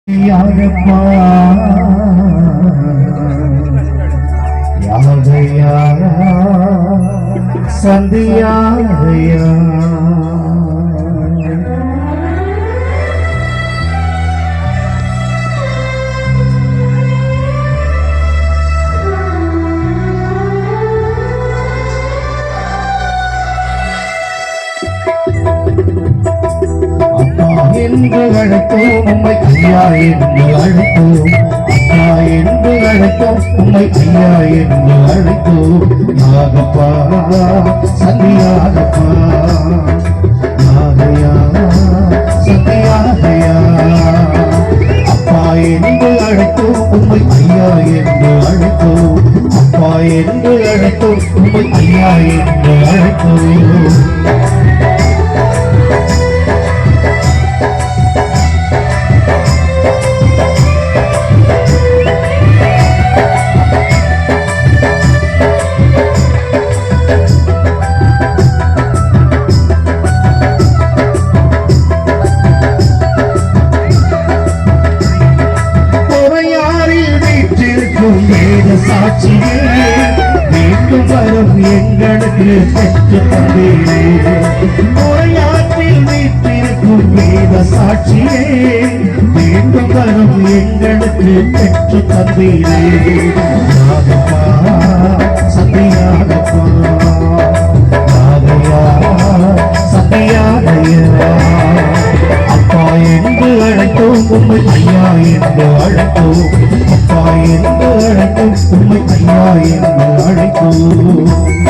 யாரப்பா யாரையா சந்தியாரையா என்று அழைத்தோம் உம்மை ஐயா என்று அழைத்தோம் அக்கா என்று அழைத்தோம் உம்மை ஐயா என்று அழைத்தோம் நாகப்பா சந்தியாகப்பா நாகையா சந்தியாகையா அப்பா என்று அழைத்தோம் உம்மை ஐயா என்று அழைத்தோம் அப்பா என்று அழைத்தோம் உம்மை ஐயா என்று அழைத்தோம் சாட்சியே மீண்டும் வரும் எங்களுக்கு பெற்று தந்தீரே முறையாற்றில் வீட்டிற்கும் வேத சாட்சியே மீண்டும் வரும் எங்களுக்கு பெற்று தந்தீரே நாகப்பா சந்தியாகப்பா நாகையா சந்தியாகையா அப்பா என்று அழைத்தோம் உம்மை ஐயா என்று அழைத்தோம் அப்பா என்று அழைத்தோம் உம்மை ஐயா என்று அழைத்தோம்